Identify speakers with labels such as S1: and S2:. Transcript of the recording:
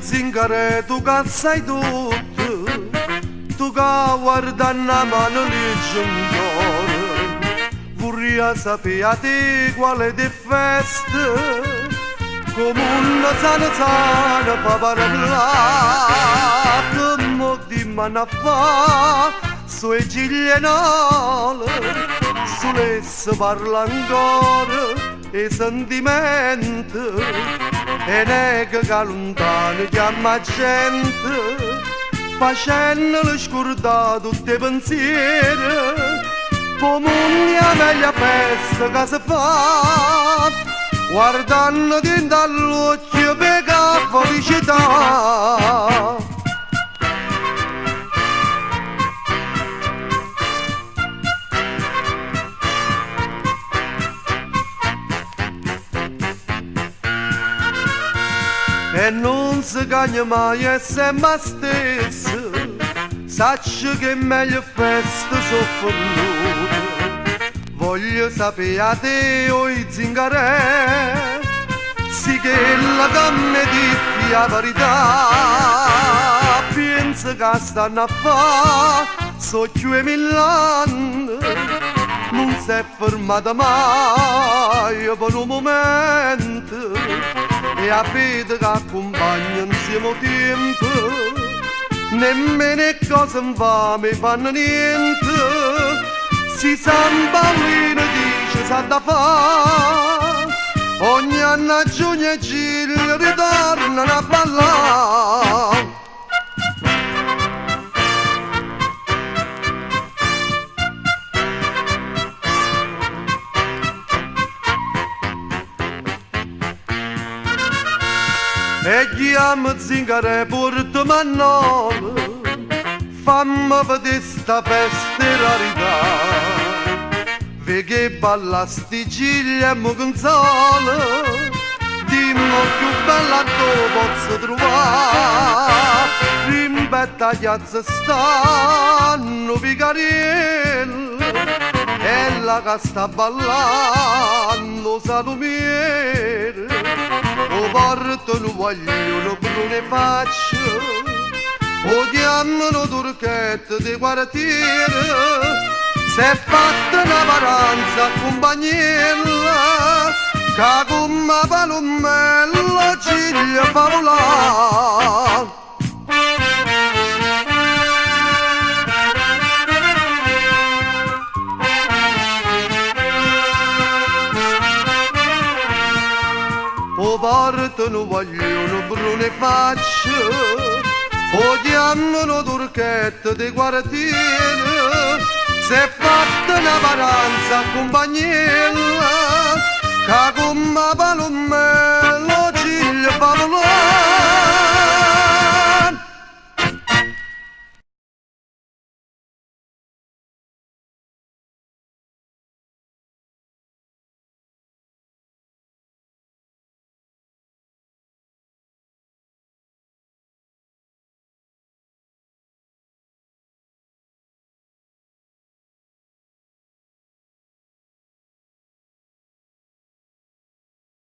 S1: zingare tu che sai tutto, tu che guarda una mano leggendaria, vorrei sapere a te quale di festa, come una sana fa parlare, che mo di mano fa, sue ciglia nole, sulle parla ancora, e sentimento e nega che lontano chiama gente facendo le scordare tutti i pensieri come una meglio festa che si fa guardando dentro all'occhio per la felicità. E non si cagna mai essere stesso, saccio che è meglio festa soffernute. Voglio sapere a te o i zingare, sì che la gamma di la verità, pensa che stanno a fare, so 2000 anni, non si è fermata mai per un momento. E a fede che accompagna insieme al tempo, nemmeno le cose infame fanno niente, si San Paolino dice sa da fa, ogni anno a giugno e giglio ritornano a ballare. E chiamo zingare porto mannolo, fammi vedere sta festa rarità, vedi balla sti ciglia e mo canzone, dimmi più bella tu posso trovare, rimpetta piazza stanno Picariello, e la che sta ballando Salumiere. O portano vogliono brune facce, o chiamano turchette di quartiere, s'è fatta una varanza compagniella, che come palommello ciglia fa volare. O portano vogliono brune facce, o chiamano turchette di quartiere, s'è fatta una varanza compagniella, che come palommello ciglia